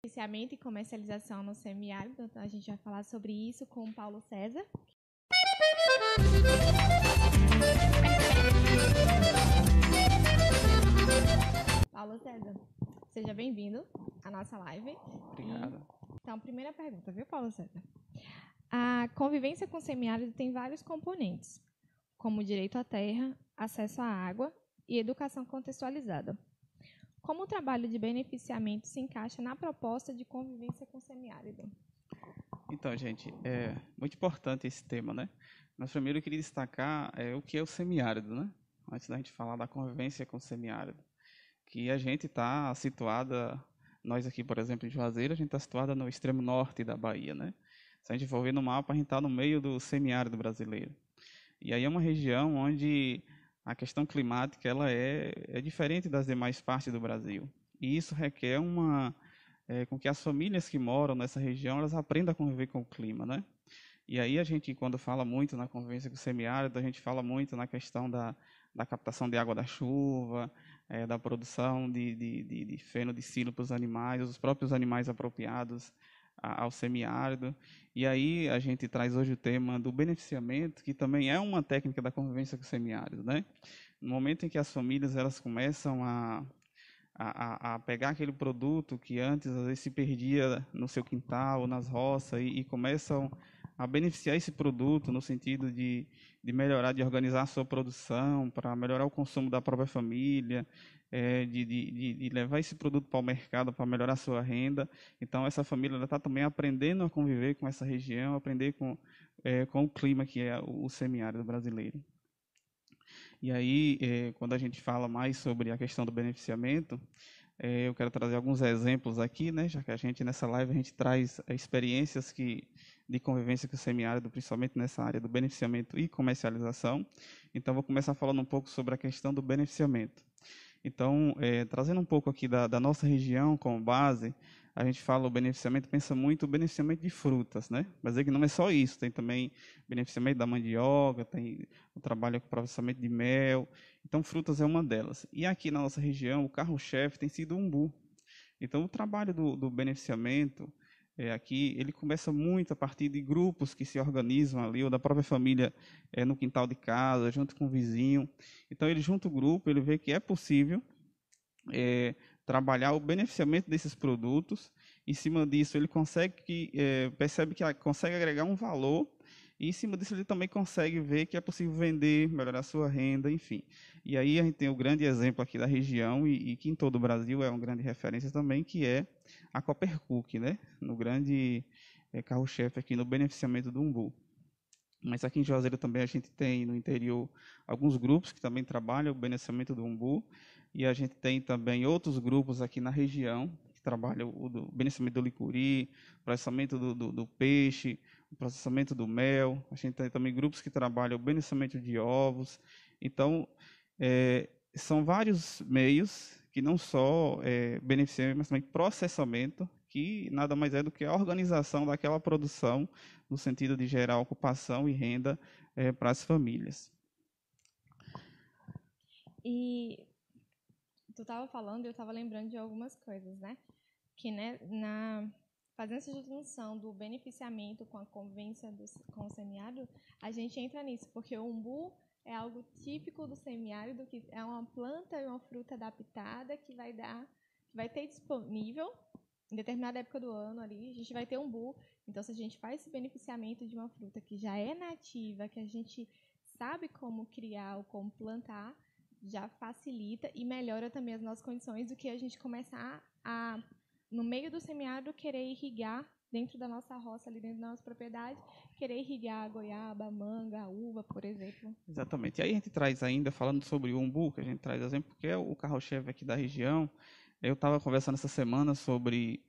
Beneficiamento e comercialização no semiárido. Então, a gente vai falar sobre isso com o Paulo César. Paulo César, seja bem-vindo à nossa live. Obrigado. Então, primeira pergunta, viu, Paulo César? A convivência com o semiárido tem vários componentes, como direito à terra, acesso à água e educação contextualizada. Como o trabalho de beneficiamento se encaixa na proposta de convivência com o semiárido? Então, gente, é muito importante esse tema, né? Mas primeiro eu queria destacar o que é o semiárido, né? Antes da gente falar da convivência com o semiárido. Que a gente está situada, nós aqui, por exemplo, em Juazeiro, a gente está situada no extremo norte da Bahia, né? Se a gente for ver no mapa, a gente está no meio do semiárido brasileiro. E aí é uma região onde a questão climática ela é diferente das demais partes do Brasil. E isso requer com que as famílias que moram nessa região elas aprendam a conviver com o clima, né? E aí a gente, quando fala muito na convivência com o semiárido, a gente fala muito na questão da captação de água da chuva, da produção de feno de silo para os animais, os próprios animais apropriados ao semiárido. E aí a gente traz hoje o tema do beneficiamento, que também é uma técnica da convivência com o semiárido, né? No momento em que as famílias elas começam a pegar aquele produto que antes às vezes se perdia no seu quintal, nas roças, e começam a beneficiar esse produto no sentido de melhorar, de organizar a sua produção, para melhorar o consumo da própria família, de levar esse produto para o mercado para melhorar a sua renda. Então, essa família está também aprendendo a conviver com essa região, aprender com o clima que é o semiárido brasileiro. E aí, quando a gente fala mais sobre a questão do beneficiamento, eu quero trazer alguns exemplos aqui, né, já que a gente, nessa live, a gente traz experiências de convivência com o semiárido, principalmente nessa área do beneficiamento e comercialização. Então, vou começar falando um pouco sobre a questão do beneficiamento. Então, trazendo um pouco aqui da nossa região como base, a gente fala o beneficiamento, pensa muito o beneficiamento de frutas, né? Mas é que não é só isso, tem também beneficiamento da mandioca, tem o trabalho com processamento de mel. Então, frutas é uma delas. E aqui na nossa região, o carro-chefe tem sido o umbu. Então, o trabalho do beneficiamento aqui, ele começa muito a partir de grupos que se organizam ali, ou da própria família no quintal de casa, junto com o vizinho. Então, ele junta o grupo, ele vê que é possível trabalhar o beneficiamento desses produtos. Em cima disso, ele percebe que consegue agregar um valor, e em cima disso ele também consegue ver que é possível vender, melhorar a sua renda, enfim. E aí a gente tem o grande exemplo aqui da região, e que em todo o Brasil é uma grande referência também, que é a Coppercook, né? No grande carro-chefe aqui no beneficiamento do umbu. Mas aqui em Juazeiro também a gente tem, no interior, alguns grupos que também trabalham o beneficiamento do umbu, e a gente tem também outros grupos aqui na região que trabalham o beneficiamento do licuri, processamento do peixe, o processamento do mel. A gente tem também grupos que trabalham o beneficiamento de ovos. Então, são vários meios que não só beneficiam, mas também processamento, que nada mais é do que a organização daquela produção, no sentido de gerar ocupação e renda para as famílias. E tu estava falando e eu estava lembrando de algumas coisas, né? Que, né, fazendo essa junção do beneficiamento com a convivência com o semiárido, a gente entra nisso, porque o umbu é algo típico do semiárido, que é uma planta e uma fruta adaptada que vai ter disponível em determinada época do ano ali, a gente vai ter umbu. Então, se a gente faz esse beneficiamento de uma fruta que já é nativa, que a gente sabe como criar ou como plantar, já facilita e melhora também as nossas condições do que a gente começar no meio do semiárido, querer irrigar dentro da nossa roça, ali dentro da nossa propriedade, querer irrigar a goiaba, a manga, a uva, por exemplo. Exatamente. E aí a gente traz ainda, falando sobre o umbu, que a gente traz exemplo, porque é o carro-chefe aqui da região. Eu estava conversando essa semana sobre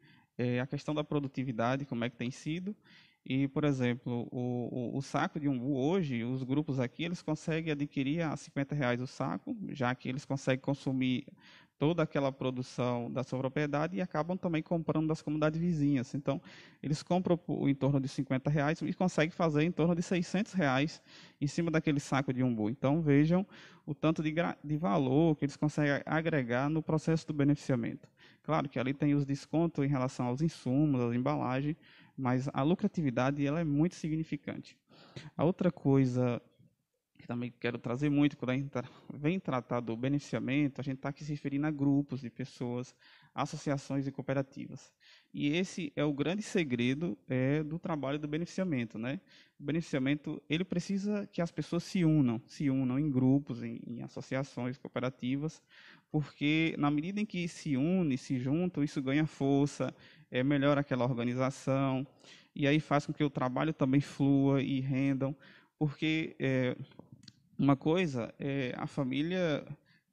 a questão da produtividade, como é que tem sido. E, por exemplo, o saco de umbu hoje, os grupos aqui, eles conseguem adquirir a R$ 50 o saco, já que eles conseguem consumir toda aquela produção da sua propriedade e acabam também comprando das comunidades vizinhas. Então, eles compram em torno de R$ 50 e conseguem fazer em torno de R$ 600 em cima daquele saco de umbu. Então, vejam o tanto de valor que eles conseguem agregar no processo do beneficiamento. Claro que ali tem os descontos em relação aos insumos, às embalagens, mas a lucratividade ela é muito significante. A outra coisa que também quero trazer muito, quando a gente vem tratar do beneficiamento, a gente está aqui se referindo a grupos de pessoas, associações e cooperativas. E esse é o grande segredo do trabalho do beneficiamento, né? O beneficiamento, ele precisa que as pessoas se unam em grupos, em associações, cooperativas, porque na medida em que se unem, se juntam, isso ganha força, melhora aquela organização, e aí faz com que o trabalho também flua e rendam, porque uma coisa é a família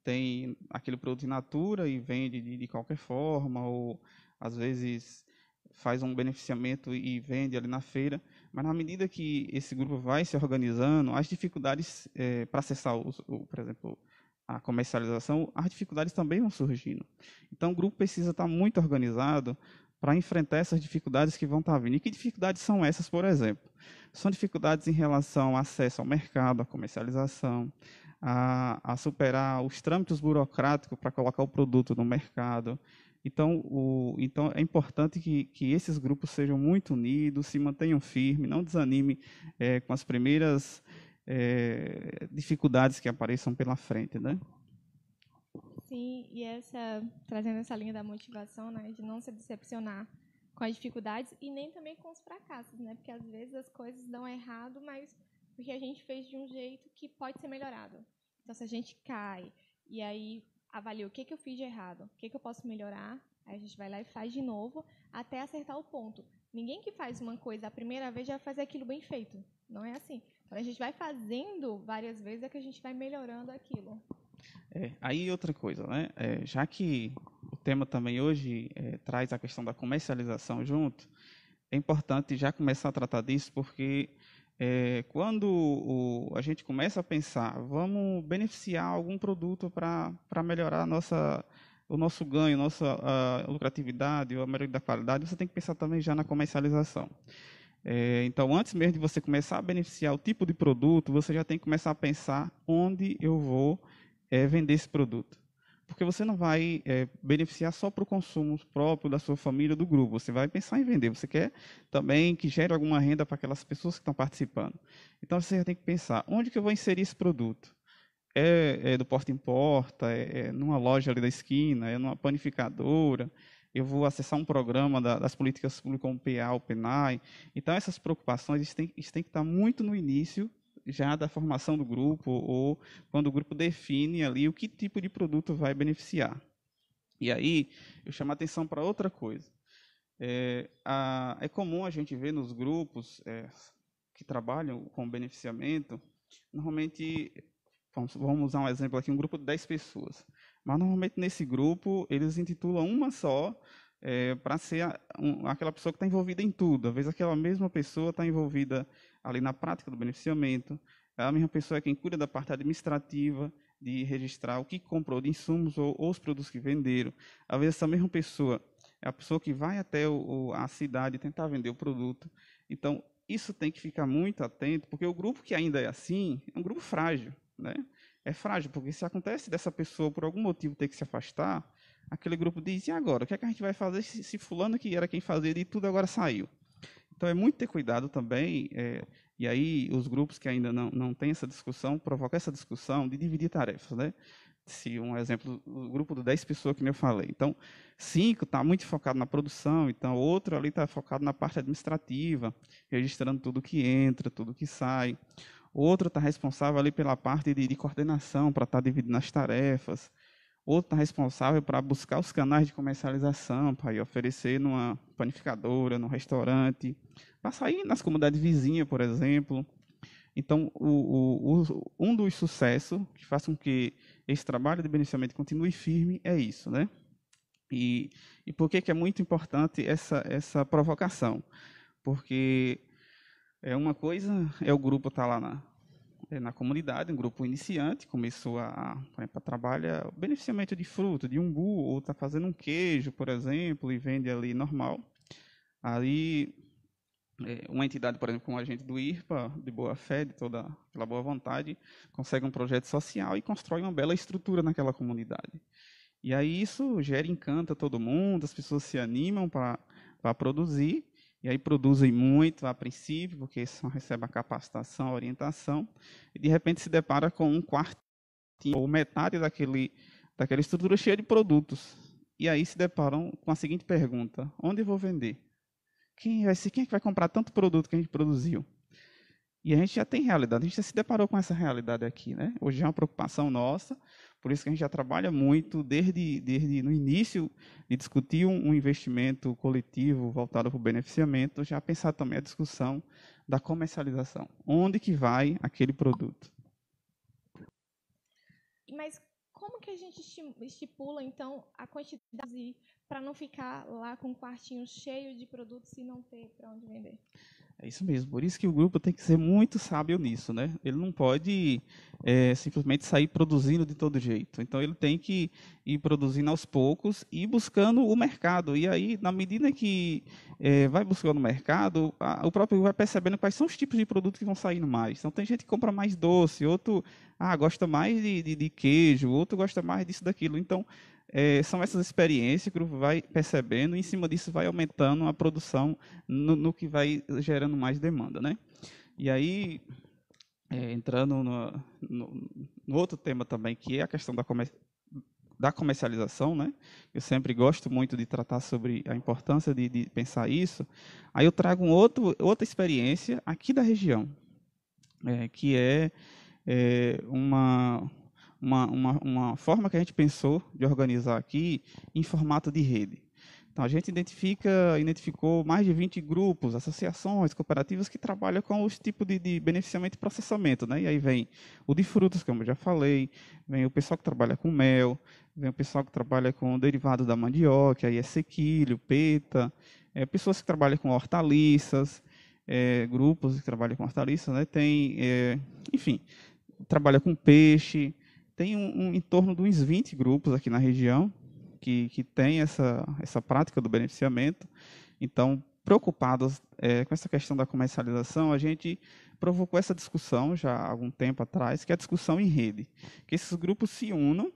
tem aquele produto in natura e vende de qualquer forma, ou às vezes faz um beneficiamento e vende ali na feira, mas na medida que esse grupo vai se organizando, as dificuldades para acessar, por exemplo, a comercialização, as dificuldades também vão surgindo. Então, o grupo precisa estar muito organizado para enfrentar essas dificuldades que vão estar vindo. E que dificuldades são essas, por exemplo? São dificuldades em relação ao acesso ao mercado, à comercialização, a superar os trâmites burocráticos para colocar o produto no mercado. Então é importante que esses grupos sejam muito unidos, se mantenham firmes, não desanimem com as primeiras dificuldades que apareçam pela frente, né? Sim, e trazendo essa linha da motivação, né, de não se decepcionar com as dificuldades e nem também com os fracassos, né, porque às vezes as coisas dão errado, mas porque a gente fez de um jeito que pode ser melhorado. Então, se a gente cai e aí avalia o que eu fiz de errado, o que eu posso melhorar, aí a gente vai lá e faz de novo até acertar o ponto. Ninguém que faz uma coisa a primeira vez já vai fazer aquilo bem feito. Não é assim. Quando a gente vai fazendo várias vezes é que a gente vai melhorando aquilo. Aí outra coisa, né? Já que o tema também hoje traz a questão da comercialização junto, é importante já começar a tratar disso, porque quando a gente começa a pensar, vamos beneficiar algum produto para melhorar o nosso ganho, nossa lucratividade, ou a melhoria da qualidade, você tem que pensar também já na comercialização. Então, antes mesmo de você começar a beneficiar o tipo de produto, você já tem que começar a pensar onde eu vou vender esse produto. Porque você não vai beneficiar só para o consumo próprio da sua família, do grupo. Você vai pensar em vender. Você quer também que gere alguma renda para aquelas pessoas que estão participando. Então, você já tem que pensar, onde que eu vou inserir esse produto? É do porta em porta? É numa loja ali da esquina? É numa panificadora? Eu vou acessar um programa das políticas públicas como o PA, o PNAE. Então, essas preocupações isso tem que estar muito no início já da formação do grupo ou quando o grupo define ali o que tipo de produto vai beneficiar. E aí, eu chamo a atenção para outra coisa. É comum a gente ver nos grupos que trabalham com beneficiamento, normalmente, vamos usar um exemplo aqui, um grupo de 10 pessoas. Mas, normalmente, nesse grupo, eles intitulam uma só para ser aquela pessoa que está envolvida em tudo. Às vezes, aquela mesma pessoa está envolvida ali na prática do beneficiamento. A mesma pessoa é quem cuida da parte administrativa, de registrar o que comprou de insumos ou os produtos que venderam. Às vezes, essa mesma pessoa é a pessoa que vai até a cidade tentar vender o produto. Então, isso tem que ficar muito atento, porque o grupo que ainda é assim é um grupo frágil, né? É frágil, porque se acontece dessa pessoa, por algum motivo, ter que se afastar, aquele grupo diz, e agora? O que é que a gente vai fazer se fulano que era quem fazia de tudo agora saiu? Então, é muito ter cuidado também, e aí os grupos que ainda não têm essa discussão, provocam essa discussão de dividir tarefas, né? Se um exemplo, o grupo de 10 pessoas que eu falei. Então, 5 está muito focado na produção, então outro ali está focado na parte administrativa, registrando tudo que entra, tudo que sai. Outro está responsável ali pela parte de coordenação, para estar dividindo as tarefas. Outro está responsável para buscar os canais de comercialização, para ir oferecer numa panificadora, num restaurante, para sair nas comunidades vizinhas, por exemplo. Então, um dos sucessos que faz com que esse trabalho de beneficiamento continue firme é isso, né? E por que é muito importante essa provocação? Porque uma coisa é o grupo estar lá na comunidade, um grupo iniciante, começou por exemplo, trabalha o beneficiamento de fruta, de umbu, ou está fazendo um queijo, por exemplo, e vende ali normal. Aí, uma entidade, por exemplo, como a gente do IRPA, de boa fé, pela boa vontade, consegue um projeto social e constrói uma bela estrutura naquela comunidade. E aí isso gera encanta todo mundo, as pessoas se animam para produzir, e aí produzem muito a princípio, porque só recebe a capacitação, a orientação, e de repente se depara com um quartinho ou metade daquela estrutura cheia de produtos. E aí se deparam com a seguinte pergunta: onde eu vou vender? Quem é que vai comprar tanto produto que a gente produziu? E a gente já tem realidade, a gente já se deparou com essa realidade aqui, né? Hoje é uma preocupação nossa, por isso que a gente já trabalha muito desde no início de discutir um investimento coletivo voltado para o beneficiamento, já pensar também a discussão da comercialização. Onde que vai aquele produto? Mas como que a gente estipula, então, a quantidade para não ficar lá com um quartinho cheio de produtos e não ter para onde vender? É isso mesmo. Por isso que o grupo tem que ser muito sábio nisso, né? Ele não pode simplesmente sair produzindo de todo jeito. Então, ele tem que ir produzindo aos poucos e buscando o mercado. E aí, na medida que vai buscando o mercado, o próprio vai percebendo quais são os tipos de produtos que vão saindo mais. Então, tem gente que compra mais doce, outro gosta mais de queijo, outro gosta mais disso, daquilo. Então, são essas experiências que o grupo vai percebendo e, em cima disso, vai aumentando a produção no que vai gerando mais demanda, né? E aí, entrando no outro tema também, que é a questão da comercialização, né? Eu sempre gosto muito de tratar sobre a importância de pensar isso. Aí eu trago outra experiência aqui da região, que é uma forma que a gente pensou de organizar aqui em formato de rede. Então, a gente identificou mais de 20 grupos, associações, cooperativas que trabalham com os tipos de beneficiamento e processamento, né? E aí vem o de frutas, como eu já falei, vem o pessoal que trabalha com mel, vem o pessoal que trabalha com derivados da mandioca, aí é sequilho, peta, pessoas que trabalham com hortaliças, grupos que trabalham com hortaliças, né? Enfim, trabalha com peixe, tem em torno de uns 20 grupos aqui na região que tem essa prática do beneficiamento. Então, preocupados com essa questão da comercialização, a gente provocou essa discussão já há algum tempo atrás, que é a discussão em rede, que esses grupos se unam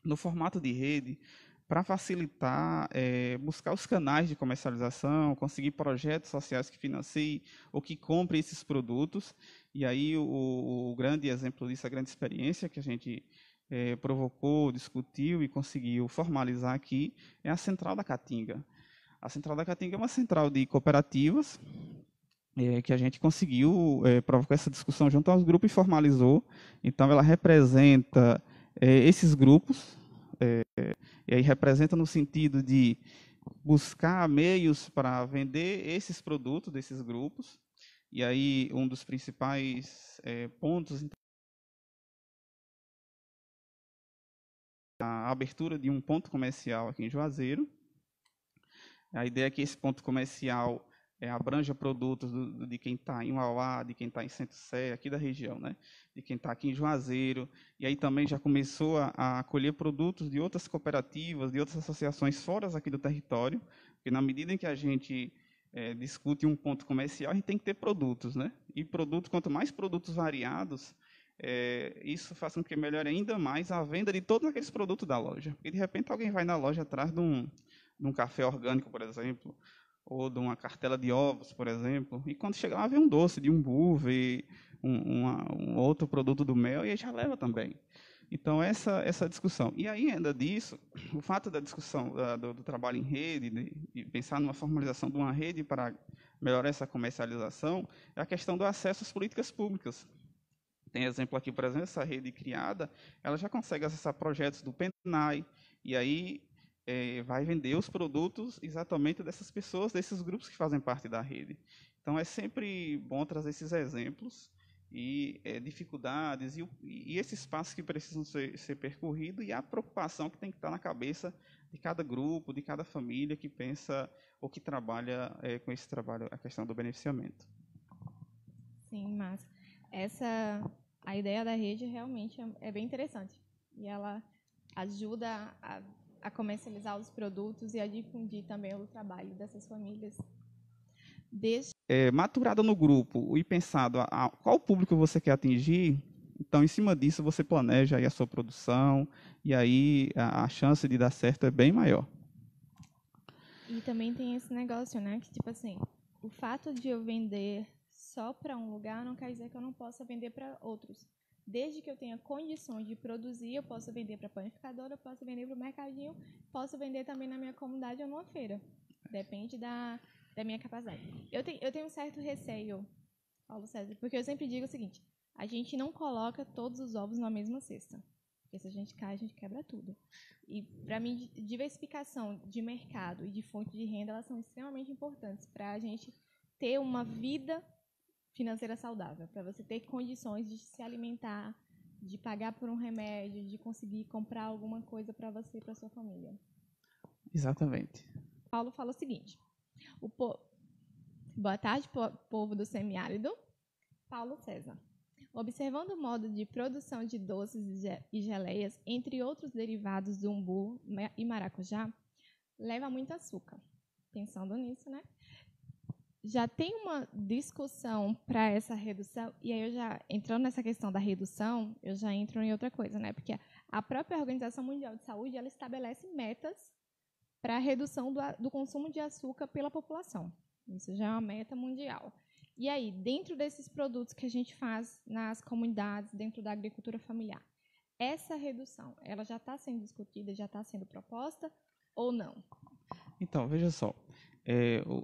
no formato de rede para facilitar, buscar os canais de comercialização, conseguir projetos sociais que financiem ou que comprem esses produtos. E aí o grande exemplo disso, a grande experiência que a gente provocou, discutiu e conseguiu formalizar aqui é a Central da Caatinga. A Central da Caatinga é uma central de cooperativas que a gente conseguiu provocar essa discussão junto aos grupos e formalizou. Então, ela representa esses grupos, e aí representa no sentido de buscar meios para vender esses produtos desses grupos. E aí, um dos principais pontos, a abertura de um ponto comercial aqui em Juazeiro. A ideia é que esse ponto comercial abranja produtos de quem está em Uauá, de quem está em Centro-Sé, aqui da região, né? De quem está aqui em Juazeiro. E aí também já começou a acolher produtos de outras cooperativas, de outras associações fora aqui do território, porque na medida em que a gente discute um ponto comercial, a gente tem que ter produtos, né? E quanto mais produtos variados, isso faz com que melhore ainda mais a venda de todos aqueles produtos da loja. Porque, de repente, alguém vai na loja atrás de um café orgânico, por exemplo, ou de uma cartela de ovos, por exemplo, e quando chega lá, vê um doce de umbu, vê um outro produto do mel, e aí já leva também. Então, essa discussão. E aí, ainda disso, o fato da discussão do trabalho em rede, de pensar numa formalização de uma rede para melhorar essa comercialização, é a questão do acesso às políticas públicas. Tem exemplo aqui, por exemplo, essa rede criada, ela já consegue acessar projetos do PENAI, e aí vai vender os produtos exatamente dessas pessoas, desses grupos que fazem parte da rede. Então, é sempre bom trazer esses exemplos e dificuldades e esses passos que precisam ser percorridos e a preocupação que tem que estar na cabeça de cada grupo, de cada família que pensa ou que trabalha com esse trabalho, a questão do beneficiamento. Sim, mas a ideia da rede realmente é bem interessante. E ela ajuda a comercializar os produtos e a difundir também o trabalho dessas famílias. Maturada no grupo e pensado qual público você quer atingir, Então, em cima disso, você planeja aí a sua produção e aí a chance de dar certo é bem maior. E também tem esse negócio, né? Que, tipo assim, o fato de eu vender só para um lugar não quer dizer que eu não possa vender para outros. Desde que eu tenha condições de produzir, eu posso vender para panificadora, eu posso vender para o mercadinho, posso vender também na minha comunidade ou numa feira. Depende da minha capacidade. Eu tenho um certo receio, Paulo César, porque eu sempre digo o seguinte: a gente não coloca todos os ovos na mesma cesta. Porque se a gente cai, a gente quebra tudo. E, para mim, diversificação de mercado e de fonte de renda, elas são extremamente importantes para a gente ter uma vida financeira saudável, para você ter condições de se alimentar, de pagar por um remédio, de conseguir comprar alguma coisa para você e para sua família. Exatamente. Paulo fala o seguinte: boa tarde, povo do semiárido. Paulo César. Observando o modo de produção de doces e geleias, entre outros derivados do umbu e maracujá, leva muito açúcar. Pensando nisso, né? Já tem uma discussão para essa redução, e aí eu já, entrando nessa questão da redução, eu já entro em outra coisa, né? Porque a própria Organização Mundial de Saúde, ela estabelece metas para a redução do consumo de açúcar pela população. Isso já é uma meta mundial. E aí, dentro desses produtos que a gente faz nas comunidades, dentro da agricultura familiar, essa redução, ela já está sendo discutida, já está sendo proposta ou não? Então, veja só.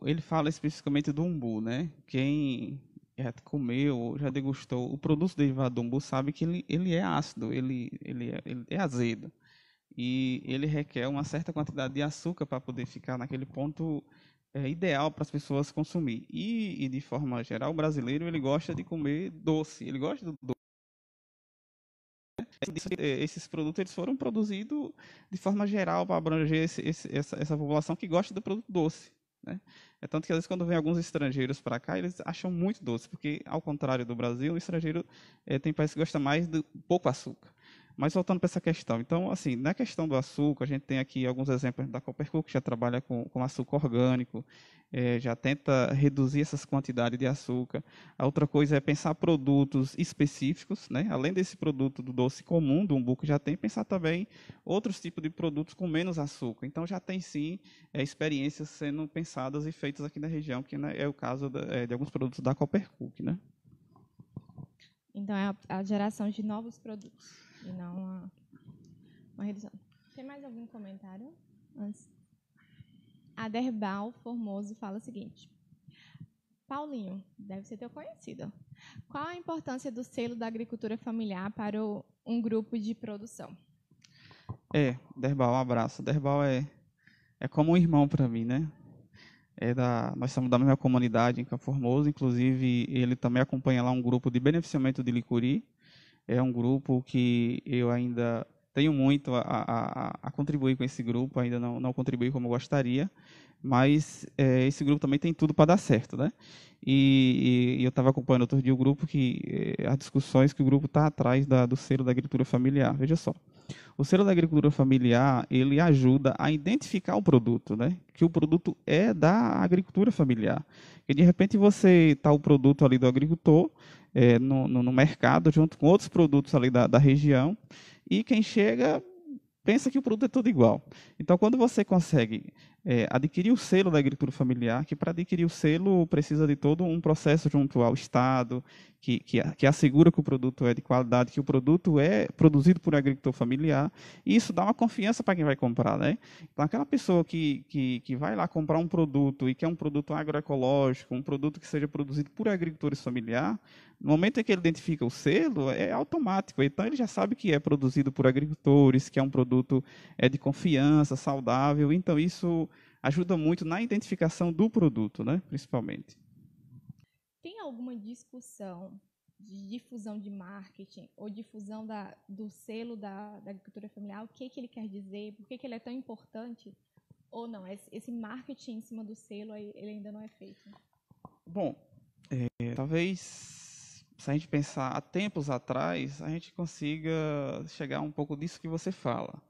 Ele fala especificamente do umbu, né? Quem já comeu, já degustou o produto derivado do umbu sabe que ele é ácido, ele é azedo. E ele requer uma certa quantidade de açúcar para poder ficar naquele ponto ideal para as pessoas consumir. E, de forma geral, o brasileiro ele gosta de comer doce, ele gosta do doce. Esses produtos eles foram produzidos de forma geral para abranger essa população que gosta do produto doce. Né? É tanto que, às vezes, quando vem alguns estrangeiros para cá, eles acham muito doce, porque, ao contrário do Brasil, o estrangeiro tem país que gosta mais de pouco açúcar. Mas voltando para essa questão, então, assim, na questão do açúcar, a gente tem aqui alguns exemplos da Coopercook, que já trabalha com açúcar orgânico, já tenta reduzir essas quantidades de açúcar. A outra coisa é pensar produtos específicos, né? Além desse produto do doce comum, do umbu que já tem, pensar também outros tipos de produtos com menos açúcar. Então, já tem, sim, experiências sendo pensadas e feitas aqui na região, que né, é o caso de alguns produtos da Coopercook, né? Então, é a geração de novos produtos e não uma redução. Tem mais algum comentário? Antes. A Derbal Formoso fala o seguinte: Paulinho, deve ser teu conhecido. Qual a importância do selo da agricultura familiar para um grupo de produção? Derbal, um abraço. Derbal é como um irmão para mim, né? Nós somos da mesma comunidade em Campo Formoso, inclusive ele também acompanha lá um grupo de beneficiamento de licuri. É um grupo que eu ainda tenho muito a contribuir com esse grupo, ainda não contribuí como eu gostaria, mas esse grupo também tem tudo para dar certo, né? E eu estava acompanhando outro dia o grupo, as discussões que o grupo está atrás do selo da agricultura familiar. Veja só, o selo da agricultura familiar, ele ajuda a identificar o produto, né? Que o produto é da agricultura familiar. E de repente você está o produto ali do agricultor no mercado, junto com outros produtos ali da região, e quem chega pensa que o produto é tudo igual. Então, quando você consegue adquirir o selo da agricultura familiar, que para adquirir o selo precisa de todo um processo junto ao Estado, que assegura que o produto é de qualidade, que o produto é produzido por um agricultor familiar, e isso dá uma confiança para quem vai comprar, né? Então, aquela pessoa que vai lá comprar um produto e quer um produto agroecológico, um produto que seja produzido por agricultores familiares, no momento em que ele identifica o selo, é automático. Então, ele já sabe que é produzido por agricultores, que é um produto de confiança, saudável. Então, isso ajuda muito na identificação do produto, né? Principalmente. Tem alguma discussão de difusão de marketing ou difusão do selo da agricultura familiar? O que ele quer dizer? Por que ele é tão importante? Ou não? Esse marketing em cima do selo ele ainda não é feito? Bom, talvez se a gente pensar há tempos atrás, a gente consiga chegar um pouco disso que você fala.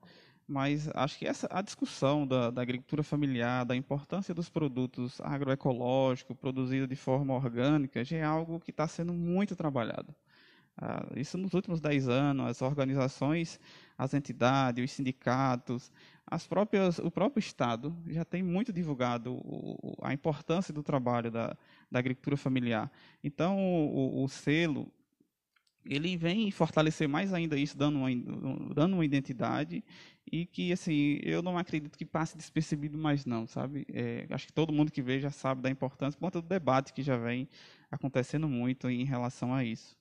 Mas acho que a discussão da agricultura familiar, da importância dos produtos agroecológicos, produzidos de forma orgânica, já é algo que está sendo muito trabalhado. Isso nos últimos 10 anos, as organizações, as entidades, os sindicatos, o próprio Estado já tem muito divulgado a importância do trabalho da agricultura familiar. Então, o selo, ele vem fortalecer mais ainda isso, dando uma identidade, e que, assim, eu não acredito que passe despercebido mais não, sabe? Acho que todo mundo que vê já sabe da importância, por conta do debate que já vem acontecendo muito em relação a isso.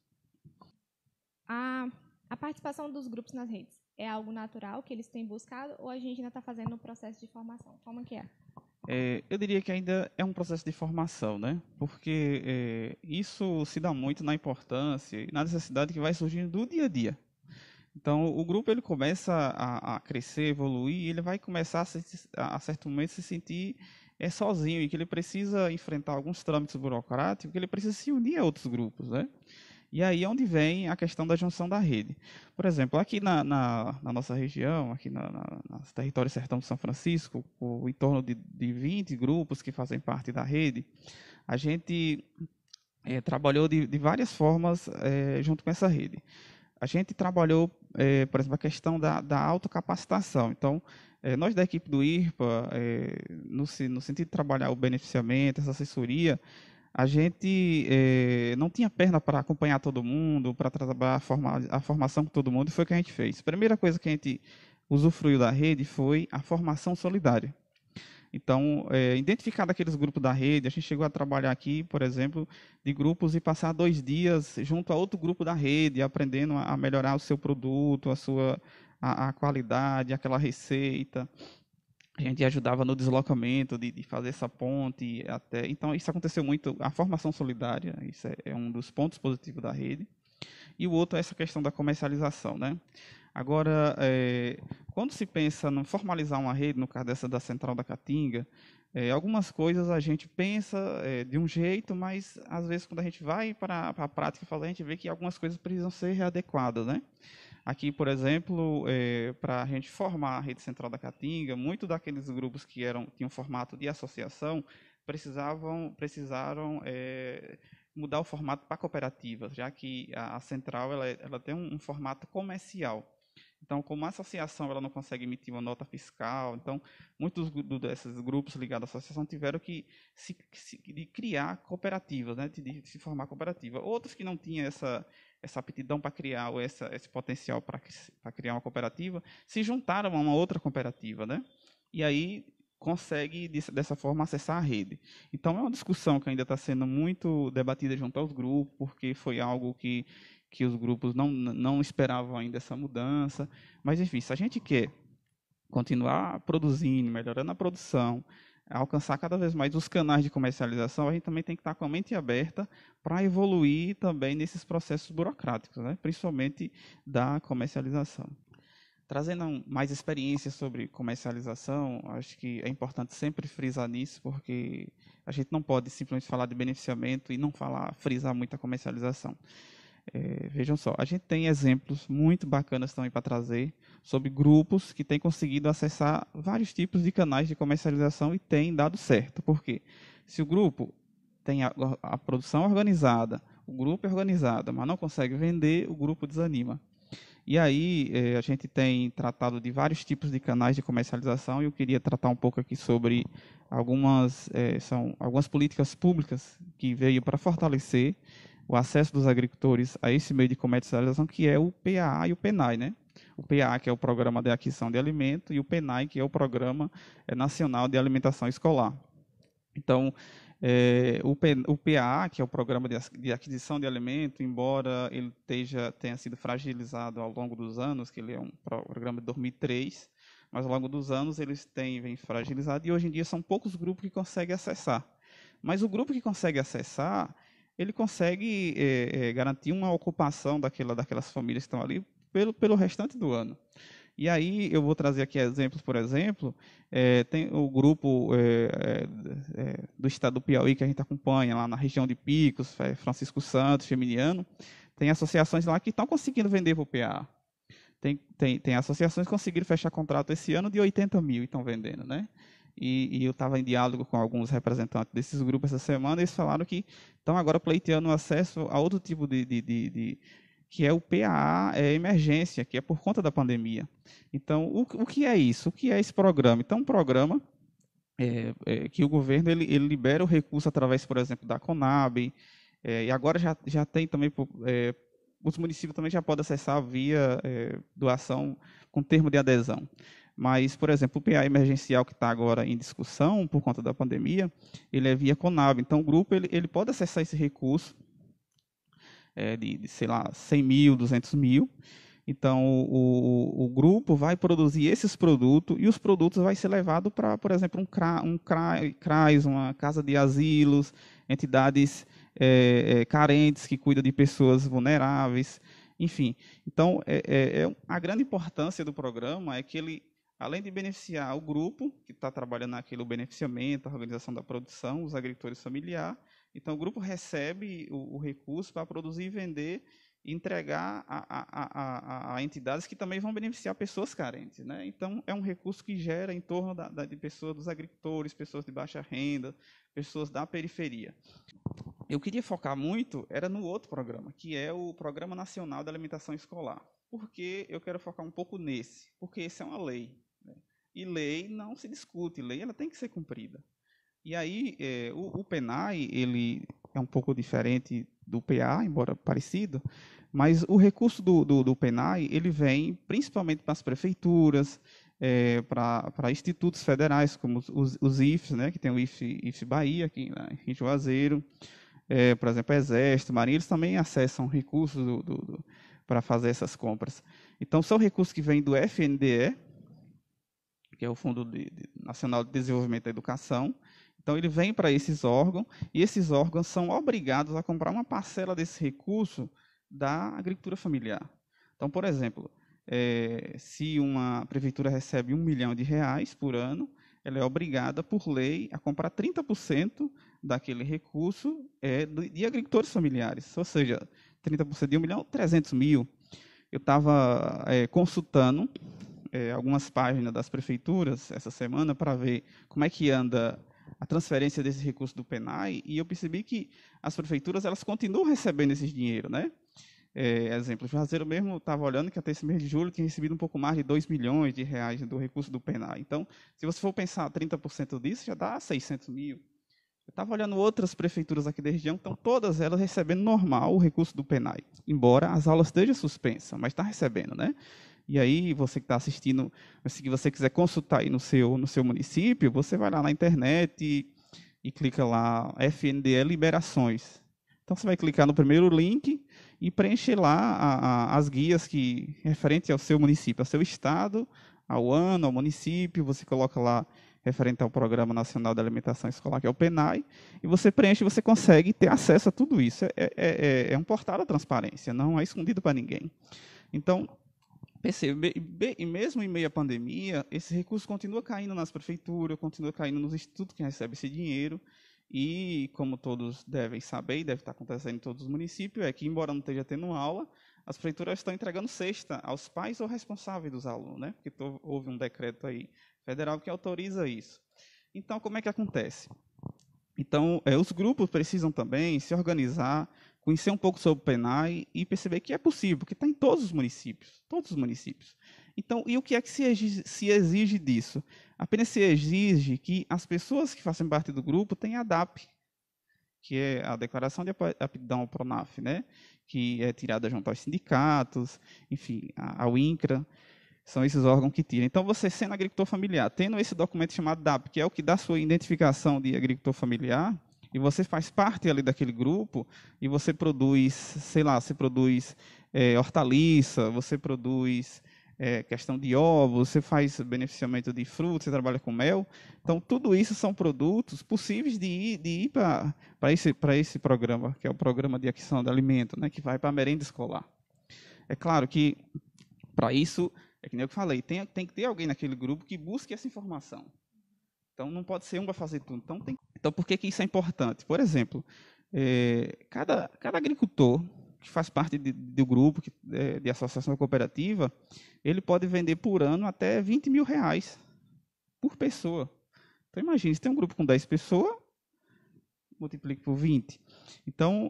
A participação dos grupos nas redes é algo natural que eles têm buscado ou a gente ainda está fazendo um processo de formação? Como que é? Eu diria que ainda é um processo de formação, né? Porque isso se dá muito na importância e na necessidade que vai surgindo do dia a dia. Então, o grupo ele começa a crescer, evoluir, e ele vai começar a certo momento se sentir sozinho, e que ele precisa enfrentar alguns trâmites burocráticos, que ele precisa se unir a outros grupos, né? E aí é onde vem a questão da junção da rede. Por exemplo, aqui na nossa região, aqui no território Sertão de São Francisco, em torno de 20 grupos que fazem parte da rede, a gente trabalhou de várias formas junto com essa rede. A gente trabalhou, por exemplo, a questão da autocapacitação. Então, nós da equipe do IRPA, no sentido de trabalhar o beneficiamento, essa assessoria, a gente não tinha perna para acompanhar todo mundo, para trabalhar a formação com todo mundo, e foi o que a gente fez. A primeira coisa que a gente usufruiu da rede foi a formação solidária. Então, identificado aqueles grupos da rede, a gente chegou a trabalhar aqui, por exemplo, de grupos e passar 2 dias junto a outro grupo da rede, aprendendo a melhorar o seu produto, a qualidade, aquela receita. A gente ajudava no deslocamento, de fazer essa ponte até. Então, isso aconteceu muito. A formação solidária, isso é um dos pontos positivos da rede. E o outro é essa questão da comercialização, né? Agora, quando se pensa em formalizar uma rede, no caso dessa da Central da Caatinga, algumas coisas a gente pensa de um jeito, mas às vezes quando a gente vai para a prática fazer, a gente vê que algumas coisas precisam ser readequadas, né? Aqui, por exemplo, para a gente formar a rede central da Caatinga, muitos daqueles grupos que tinham formato de associação precisaram mudar o formato para cooperativas, já que a central ela tem um formato comercial. Então, como a associação ela não consegue emitir uma nota fiscal, então muitos desses grupos ligados à associação tiveram que de criar cooperativas, né, de se formar cooperativa. Outros que não tinham essa aptidão para criar, ou esse potencial para criar uma cooperativa, se juntaram a uma outra cooperativa, né? E aí consegue, dessa forma, acessar a rede. Então, é uma discussão que ainda está sendo muito debatida junto aos grupos, porque foi algo que os grupos não esperavam ainda essa mudança. Mas, enfim, se a gente quer continuar produzindo, melhorando a produção, alcançar cada vez mais os canais de comercialização, a gente também tem que estar com a mente aberta para evoluir também nesses processos burocráticos, né? Principalmente da comercialização. Trazendo mais experiência sobre comercialização, acho que é importante sempre frisar nisso, porque a gente não pode simplesmente falar de beneficiamento e não frisar muito a comercialização. Vejam só, a gente tem exemplos muito bacanas também para trazer sobre grupos que têm conseguido acessar vários tipos de canais de comercialização e têm dado certo. Por quê? Se o grupo tem a produção organizada, o grupo é organizado, mas não consegue vender, o grupo desanima. E aí a gente tem tratado de vários tipos de canais de comercialização, e eu queria tratar um pouco aqui sobre algumas políticas públicas que veio para fortalecer o acesso dos agricultores a esse meio de comercialização, que é o PAA e o PENAI, né? O PAA, que é o Programa de Aquisição de Alimento, e o PENAI, que é o Programa Nacional de Alimentação Escolar. Então, o PAA, que é o Programa de Aquisição de Alimento, embora ele tenha sido fragilizado ao longo dos anos, que ele é um programa de 2003, mas ao longo dos anos eles vem fragilizado, e hoje em dia são poucos grupos que conseguem acessar. Mas o grupo que consegue acessar, ele consegue garantir uma ocupação daquelas famílias que estão ali pelo restante do ano. E aí eu vou trazer aqui exemplos, por exemplo, tem o grupo do estado do Piauí, que a gente acompanha lá na região de Picos, Francisco Santos, Geminiano, tem associações lá que estão conseguindo vender para o PA. Tem associações que conseguiram fechar contrato esse ano de 80 mil e estão vendendo, né? E eu estava em diálogo com alguns representantes desses grupos essa semana, e eles falaram que estão agora pleiteando acesso a outro tipo de que é o PAA Emergência, que é por conta da pandemia. Então, o que é isso? O que é esse programa? Então, um programa que o governo ele libera o recurso através, por exemplo, da Conab, e agora já tem também, os municípios também já podem acessar via doação com termo de adesão. Mas, por exemplo, o PA emergencial que está agora em discussão por conta da pandemia, ele é via Conab. Então, o grupo ele pode acessar esse recurso sei lá, 100 mil, 200 mil. Então, o grupo vai produzir esses produtos e os produtos vai ser levado para, por exemplo, um CRAS, uma casa de asilos, entidades carentes que cuidam de pessoas vulneráveis, enfim. Então, a grande importância do programa é que ele, além de beneficiar o grupo que está trabalhando naquilo, o beneficiamento, a organização da produção, os agricultores familiares, então o grupo recebe o recurso para produzir e vender e entregar a entidades que também vão beneficiar pessoas carentes, né? Então, é um recurso que gera em torno de pessoas, dos agricultores, pessoas de baixa renda, pessoas da periferia. Eu queria focar muito, era no outro programa, que é o Programa Nacional de Alimentação Escolar. Por que eu quero focar um pouco nesse? Porque esse é uma lei, né? E lei não se discute, lei ela tem que ser cumprida. E aí, o PENAI, ele é um pouco diferente do PA, embora parecido, mas o recurso do PENAI, ele vem principalmente para as prefeituras, para institutos federais, como os IFES, né, que tem o IFE Bahia, aqui em Juazeiro, por exemplo, Exército, Marinha, eles também acessam recursos para fazer essas compras. Então, são recursos que vêm do FNDE, que é o Fundo Nacional de Desenvolvimento da Educação. Então, ele vem para esses órgãos, e esses órgãos são obrigados a comprar uma parcela desse recurso da agricultura familiar. Então, por exemplo, se uma prefeitura recebe R$ 1 milhão por ano, ela é obrigada, por lei, a comprar 30% daquele recurso de agricultores familiares. Ou seja, 30% de 1 milhão, 300 mil. Eu estava consultando algumas páginas das prefeituras essa semana para ver como é que anda a transferência desse recurso do PENAI, e eu percebi que as prefeituras elas continuam recebendo esse dinheiro, né? Exemplo, o Juazeiro mesmo estava olhando que até esse mês de julho tinha recebido um pouco mais de R$ 2 milhões do recurso do PENAI. Então, se você for pensar 30% disso, já dá 600 mil. Eu estava olhando outras prefeituras aqui da região, estão todas elas recebendo normal o recurso do PENAI, embora as aulas estejam suspensas, mas está recebendo, né? E aí, você que está assistindo, se você quiser consultar aí no seu município, você vai lá na internet e clica lá, FNDE Liberações. Então, você vai clicar no primeiro link e preencher lá as guias que referente ao seu município, ao seu estado, ao ano, ao município. Você coloca lá referente ao Programa Nacional de Alimentação Escolar, que é o PENAI, e você preenche e você consegue ter acesso a tudo isso. É um portal da transparência, não é escondido para ninguém. Então, percebe, e mesmo em meio à pandemia, esse recurso continua caindo nas prefeituras, continua caindo nos institutos que recebem esse dinheiro, e, como todos devem saber, e deve estar acontecendo em todos os municípios, é que, embora não esteja tendo aula, as prefeituras estão entregando cesta aos pais ou responsáveis dos alunos, né? Porque houve um decreto aí federal que autoriza isso. Então, como é que acontece? Então, os grupos precisam também se organizar, conhecer um pouco sobre o PENAI e perceber que é possível, porque está em todos os municípios, todos os municípios. Então, e o que é que se exige disso? Apenas se exige que as pessoas que fazem parte do grupo tenham a DAP, que é a Declaração de Aptidão ao PRONAF, né? Que é tirada junto aos sindicatos, enfim, ao INCRA, são esses órgãos que tiram. Então, você sendo agricultor familiar, tendo esse documento chamado DAP, que é o que dá sua identificação de agricultor familiar, e você faz parte ali daquele grupo, e você produz, sei lá, você produz hortaliça, você produz questão de ovos, você faz beneficiamento de frutas, você trabalha com mel. Então, tudo isso são produtos possíveis de ir para esse programa, que é o Programa de Aquisição de Alimento, né, que vai para a merenda escolar. É claro que, para isso, é que nem eu falei, tem que ter alguém naquele grupo que busque essa informação. Então, não pode ser um para fazer tudo. Então, por que isso é importante? Por exemplo, cada agricultor que faz parte do grupo de associação cooperativa, ele pode vender por ano até R$ 20 mil por pessoa. Então, imagine, se tem um grupo com 10 pessoas, multiplique por 20. Então,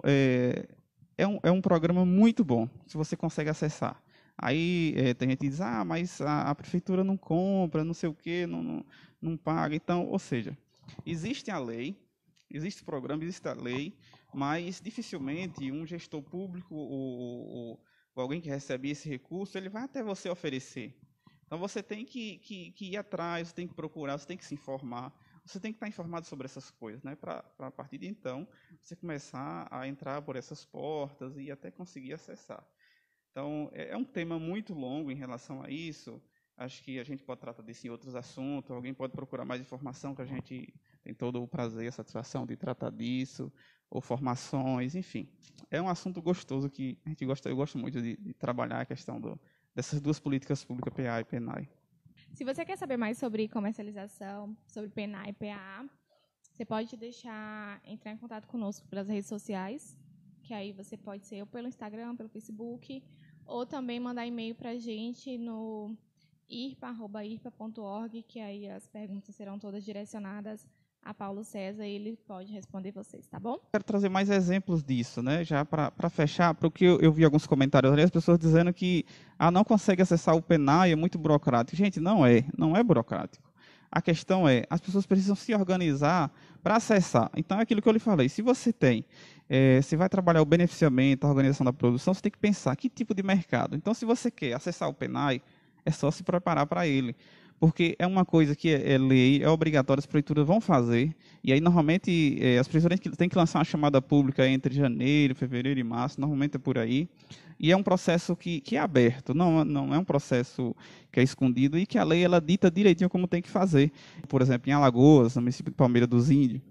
é um programa muito bom, se você consegue acessar. Aí tem gente que diz, mas a prefeitura não compra, não sei o quê, não paga. Então, ou seja, existe a lei, existe o programa, existe a lei, mas dificilmente um gestor público ou alguém que recebe esse recurso, ele vai até você oferecer. Então, você tem que ir atrás, você tem que procurar, você tem que se informar, você tem que estar informado sobre essas coisas, né? Para a partir de então, você começar a entrar por essas portas e até conseguir acessar. Então, é um tema muito longo em relação a isso. Acho que a gente pode tratar disso em outros assuntos. Alguém pode procurar mais informação, que a gente tem todo o prazer e a satisfação de tratar disso, ou formações, enfim. É um assunto gostoso que a gente gosta. Eu gosto muito de trabalhar a questão dessas duas políticas públicas, PA e PENAI. Se você quer saber mais sobre comercialização, sobre PENAI e PAA, você pode entrar em contato conosco pelas redes sociais, que aí você pode ser ou pelo Instagram, pelo Facebook, ou também mandar e-mail para a gente no irpa@irpa.org, que aí as perguntas serão todas direcionadas a Paulo César e ele pode responder vocês, tá bom? Quero trazer mais exemplos disso, né? Já para fechar, porque eu vi alguns comentários ali, as pessoas dizendo que não consegue acessar o PENAI, é muito burocrático. Gente, não é burocrático. A questão é, as pessoas precisam se organizar para acessar. Então, é aquilo que eu lhe falei. Se você se vai trabalhar o beneficiamento, a organização da produção, você tem que pensar que tipo de mercado. Então, se você quer acessar o PENAI, é só se preparar para ele. Porque é uma coisa que é lei, é obrigatório, as prefeituras vão fazer. E aí, normalmente, as prefeituras têm que lançar uma chamada pública entre janeiro, fevereiro e março, normalmente é por aí. E é um processo que é aberto, não é um processo que é escondido e que a lei ela dita direitinho como tem que fazer. Por exemplo, em Alagoas, no município de Palmeira dos Índios,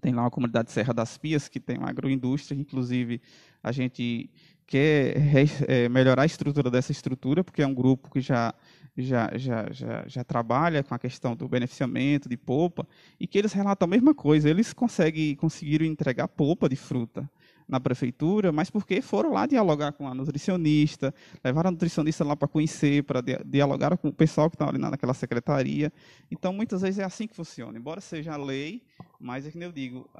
tem lá uma comunidade Serra das Pias, que tem uma agroindústria, inclusive a gente quer melhorar a estrutura dessa estrutura, porque é um grupo que já trabalha com a questão do beneficiamento de polpa, e que eles relatam a mesma coisa, eles conseguiram entregar polpa de fruta na prefeitura, mas porque foram lá dialogar com a nutricionista, levaram a nutricionista lá para conhecer, para dialogar com o pessoal que está ali naquela secretaria. Então, muitas vezes é assim que funciona. Embora seja a lei, mas é que eu digo,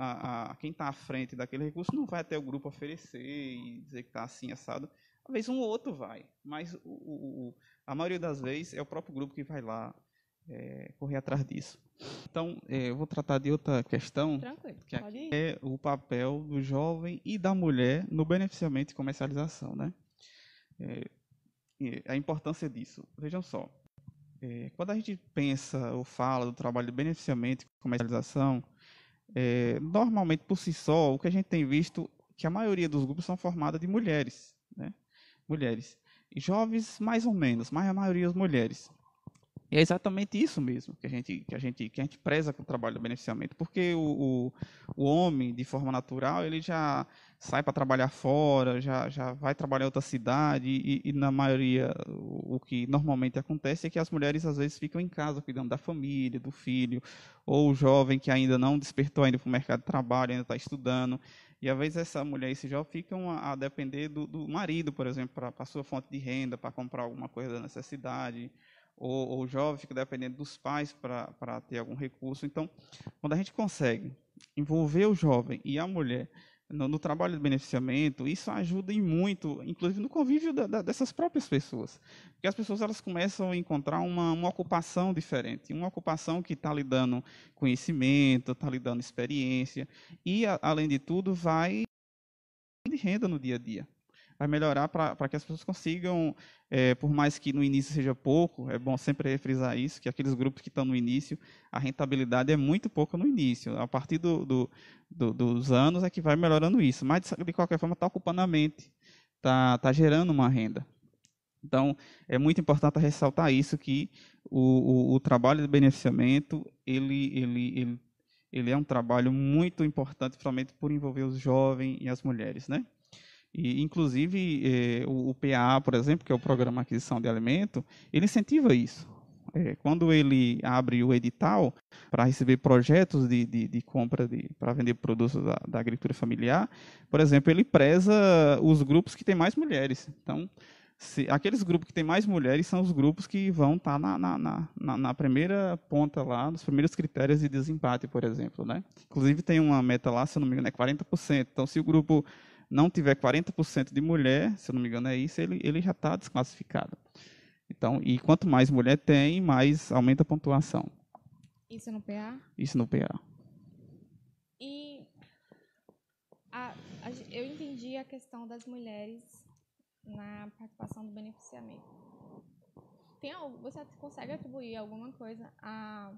quem está à frente daquele recurso não vai até o grupo oferecer e dizer que está assim, assado. Às vezes um ou outro vai, mas a maioria das vezes é o próprio grupo que vai lá correr atrás disso. Então, eu vou tratar de outra questão, que é o papel do jovem e da mulher no beneficiamento e comercialização, né? A importância disso. Vejam só, quando a gente pensa ou fala do trabalho de beneficiamento e comercialização, normalmente, por si só, o que a gente tem visto é que a maioria dos grupos são formados de mulheres, né? Mulheres. E jovens, mais ou menos, mas a maioria das mulheres. E é exatamente isso mesmo que a gente preza com o trabalho do beneficiamento, porque o homem, de forma natural, ele já sai para trabalhar fora, já vai trabalhar em outra cidade, e na maioria, o que normalmente acontece é que as mulheres, às vezes, ficam em casa cuidando da família, do filho, ou o jovem que ainda não despertou ainda para o mercado de trabalho, ainda está estudando, e às vezes essa mulher e esse jovem ficam a depender do marido, por exemplo, para a sua fonte de renda, para comprar alguma coisa da necessidade, ou o jovem fica dependendo dos pais para ter algum recurso. Então, quando a gente consegue envolver o jovem e a mulher no trabalho de beneficiamento, isso ajuda em muito, inclusive no convívio dessas próprias pessoas. Porque as pessoas elas começam a encontrar uma ocupação diferente, uma ocupação que está lhe dando conhecimento, está lhe dando experiência, e, além de tudo, vai de renda no dia a dia. Vai melhorar para que as pessoas consigam, por mais que no início seja pouco, é bom sempre refrisar isso, que aqueles grupos que estão no início, a rentabilidade é muito pouca no início. A partir dos anos é que vai melhorando isso. Mas, de qualquer forma, está ocupando a mente, está gerando uma renda. Então, é muito importante ressaltar isso, que o trabalho de beneficiamento, ele é um trabalho muito importante, principalmente por envolver os jovens e as mulheres, né? E, inclusive, o PAA, por exemplo, que é o Programa de Aquisição de Alimento, ele incentiva isso. Quando ele abre o edital para receber projetos de compra para vender produtos da agricultura familiar, por exemplo, ele preza os grupos que têm mais mulheres. Então, aqueles grupos que têm mais mulheres são os grupos que vão estar na primeira ponta lá, nos primeiros critérios de desempate, por exemplo, né? Inclusive, tem uma meta lá, se eu não me engano, é 40%. Então, se o grupo não tiver 40% de mulher, se eu não me engano é isso, ele já está desclassificado. Então, e quanto mais mulher tem, mais aumenta a pontuação. Isso no PA? Isso no PA. E eu entendi a questão das mulheres na participação do beneficiamento. Você consegue atribuir alguma coisa à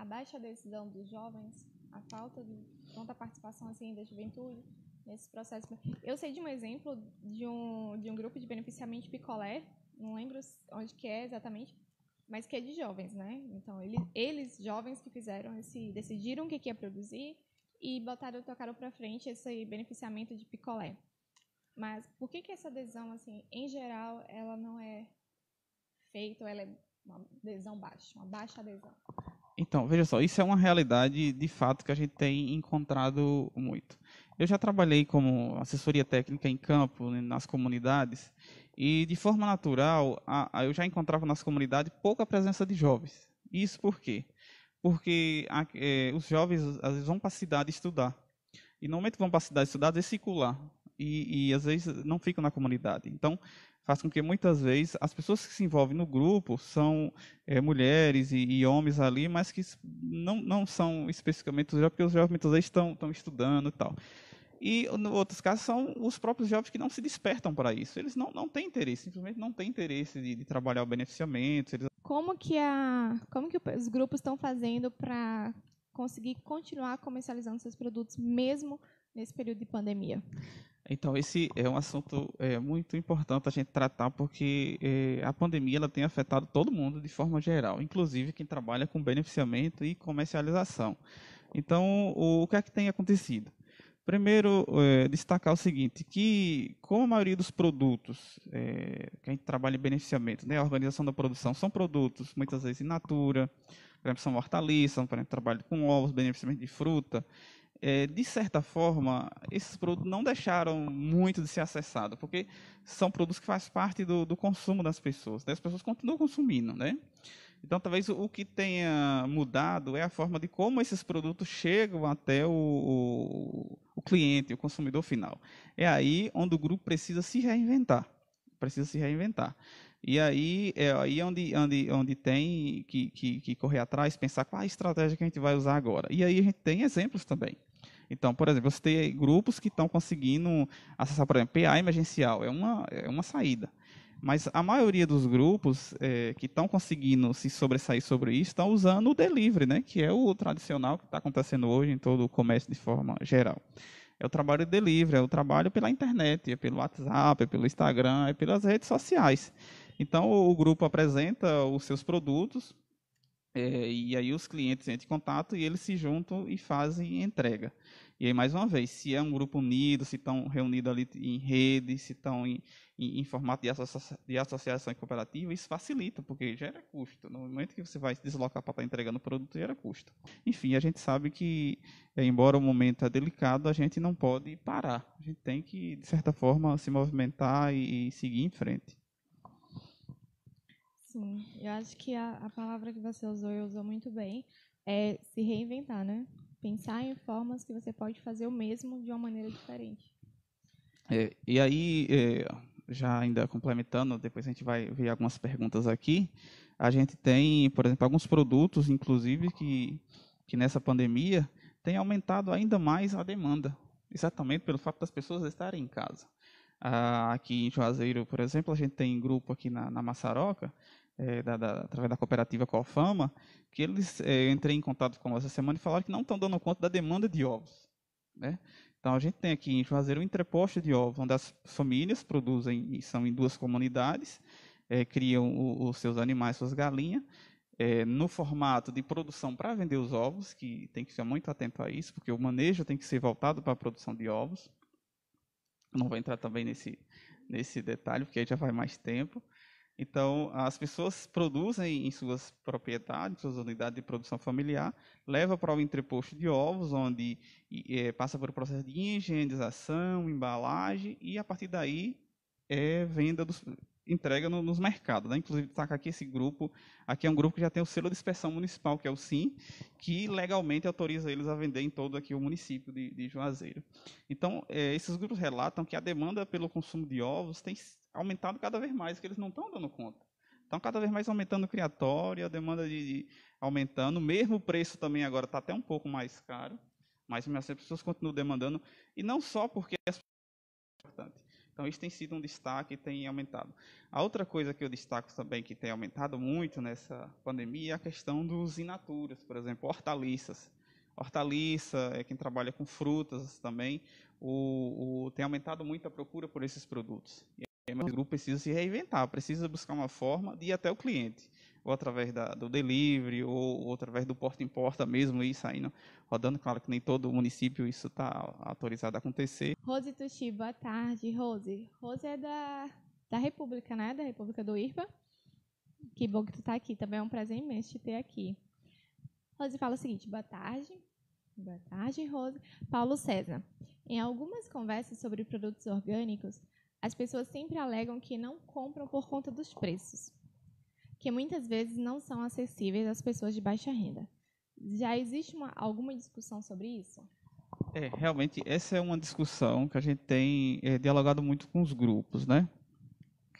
baixa decisão dos jovens, à falta de tanta participação assim da juventude nesse processo? Eu sei de um exemplo de um grupo de beneficiamento de picolé, não lembro onde que é exatamente, mas que é de jovens, né? Então, eles jovens que decidiram o que ia produzir e tocaram para frente esse beneficiamento de picolé. Mas por que essa adesão, assim, em geral, ela não é feita, ela é uma adesão baixa, uma baixa adesão? Então, veja só, isso é uma realidade de fato que a gente tem encontrado muito. Eu já trabalhei como assessoria técnica em campo, né, nas comunidades, e de forma natural, eu já encontrava nas comunidades pouca presença de jovens. Isso por quê? Porque os jovens às vezes vão para a cidade estudar. E no momento que vão para a cidade estudar, às vezes circular. E às vezes não ficam na comunidade. Então, faz com que muitas vezes as pessoas que se envolvem no grupo são mulheres e homens ali, mas que não são especificamente os jovens, porque os jovens muitas vezes estão estudando e tal. E, em outros casos, são os próprios jovens que não se despertam para isso. Eles não têm interesse, simplesmente não têm interesse de trabalhar o beneficiamento. Como que os grupos estão fazendo para conseguir continuar comercializando seus produtos, mesmo nesse período de pandemia? Então, esse é um assunto muito importante a gente tratar, porque a pandemia ela tem afetado todo mundo de forma geral, inclusive quem trabalha com beneficiamento e comercialização. Então, o que é que tem acontecido? Primeiro, destacar o seguinte, que como a maioria dos produtos que a gente trabalha em beneficiamento, né, a organização da produção, são produtos muitas vezes in natura, por exemplo, são hortaliças, por exemplo, trabalho com ovos, beneficiamento de fruta, de certa forma, esses produtos não deixaram muito de ser acessados, porque são produtos que fazem parte do consumo das pessoas, né? As pessoas continuam consumindo, né? Então, talvez o que tenha mudado é a forma de como esses produtos chegam até o cliente, o consumidor final. É aí onde o grupo precisa se reinventar. E aí é aí onde tem que correr atrás, pensar qual a estratégia que a gente vai usar agora. E aí a gente tem exemplos também. Então, por exemplo, você tem grupos que estão conseguindo acessar, por exemplo, PA emergencial, é uma saída. Mas a maioria dos grupos que estão conseguindo se sobressair sobre isso estão usando o delivery, né, que é o tradicional que está acontecendo hoje em todo o comércio de forma geral. É o trabalho de delivery, é o trabalho pela internet, é pelo WhatsApp, é pelo Instagram, é pelas redes sociais. Então, o grupo apresenta os seus produtos, e aí os clientes entram em contato e eles se juntam e fazem entrega. E aí, mais uma vez, se é um grupo unido, se estão reunidos ali em rede, se estão em formato de associação e cooperativa, isso facilita, porque gera custo. No momento que você vai se deslocar para estar entregando o produto, gera custo. Enfim, a gente sabe que, embora o momento é delicado, a gente não pode parar. A gente tem que, de certa forma, se movimentar e seguir em frente. Sim, eu acho que a palavra que você usou muito bem, é se reinventar, né? Pensar em formas que você pode fazer o mesmo de uma maneira diferente. E aí, já ainda complementando, depois a gente vai ver algumas perguntas aqui. A gente tem, por exemplo, alguns produtos, inclusive, que nessa pandemia tem aumentado ainda mais a demanda, exatamente pelo fato das pessoas estarem em casa. Aqui em Juazeiro, por exemplo, a gente tem grupo aqui na Maçaroca, através da cooperativa Cofama, que eles entrei em contato com essa semana e falaram que não estão dando conta da demanda de ovos, né? Então, a gente tem aqui em Juazeiro um entreposto de ovos, onde as famílias produzem, e são em 2 comunidades, criam os seus animais, suas galinhas, no formato de produção para vender os ovos, que tem que ficar muito atento a isso, porque o manejo tem que ser voltado para a produção de ovos. Não vou entrar também nesse detalhe, porque aí já vai mais tempo. Então, as pessoas produzem em suas propriedades, suas unidades de produção familiar, leva para o entreposto de ovos, onde passa por um processo de higienização, embalagem, e a partir daí venda entrega nos mercados, né? Inclusive, destacar aqui esse grupo, aqui é um grupo que já tem o selo de inspeção municipal, que é o SIM, que legalmente autoriza eles a vender em todo aqui o município de Juazeiro. Então, esses grupos relatam que a demanda pelo consumo de ovos tem aumentado cada vez mais, que eles não estão dando conta. Então, cada vez mais aumentando o criatório, a demanda aumentando, mesmo o preço também agora está até um pouco mais caro, mas as pessoas continuam demandando, e não só porque é importante. Então, isso tem sido um destaque e tem aumentado. A outra coisa que eu destaco também, que tem aumentado muito nessa pandemia, é a questão dos in naturas, por exemplo, hortaliças. Hortaliça, quem trabalha com frutas também, tem aumentado muito a procura por esses produtos. E o grupo precisa se reinventar, precisa buscar uma forma de ir até o cliente, ou através do delivery, ou através do porta em porta mesmo, ir saindo, rodando. Claro que nem todo município isso está autorizado a acontecer. Rose Tuxi, boa tarde, Rose. Rose é da República, né? Da República do IRPA. Que bom que tu está aqui, também é um prazer imenso te ter aqui. Rose fala o seguinte, boa tarde, Rose. Paulo César, em algumas conversas sobre produtos orgânicos, as pessoas sempre alegam que não compram por conta dos preços, que muitas vezes não são acessíveis às pessoas de baixa renda. Já existe alguma discussão sobre isso? Realmente, essa é uma discussão que a gente tem dialogado muito com os grupos, né?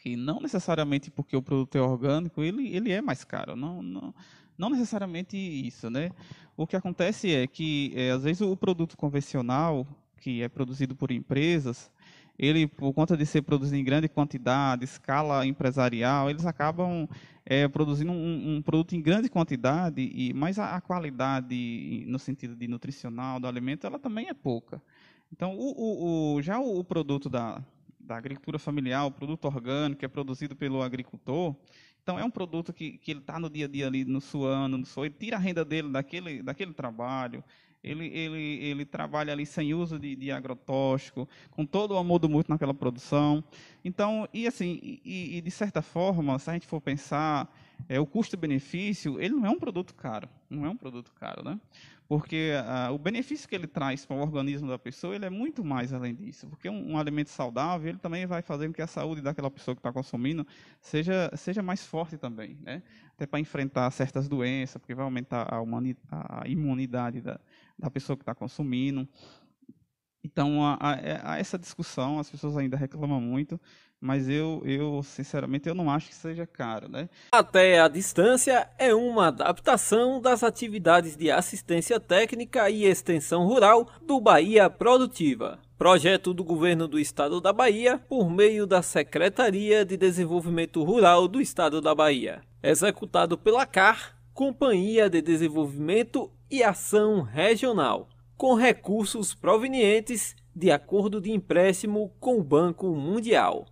Que não necessariamente porque o produto é orgânico, ele é mais caro. Não necessariamente isso, né? O que acontece é que, às vezes, o produto convencional, que é produzido por empresas, ele, por conta de ser produzido em grande quantidade, escala empresarial, eles acabam produzindo um produto em grande quantidade, mas a qualidade, no sentido de nutricional do alimento, ela também é pouca. Então, já o produto da agricultura familiar, o produto orgânico, que é produzido pelo agricultor, então é um produto que ele está no dia a dia ali, no suando, ele tira a renda dele daquele trabalho. Ele trabalha ali sem uso de agrotóxico, com todo o amor do mundo naquela produção. Então, de certa forma, se a gente for pensar, o custo-benefício, ele não é um produto caro, né? Porque o benefício que ele traz para o organismo da pessoa, ele é muito mais além disso. Porque um alimento saudável, ele também vai fazer com que a saúde daquela pessoa que está consumindo seja mais forte também, né? Até para enfrentar certas doenças, porque vai aumentar a imunidade da pessoa que está consumindo. Então, a essa discussão, as pessoas ainda reclamam muito, mas sinceramente, eu não acho que seja caro, né? Até a Distância é uma adaptação das atividades de assistência técnica e extensão rural do Bahia Produtiva, projeto do Governo do Estado da Bahia por meio da Secretaria de Desenvolvimento Rural do Estado da Bahia, executado pela CAR, Companhia de Desenvolvimento e Ação Regional, com recursos provenientes de acordo de empréstimo com o Banco Mundial.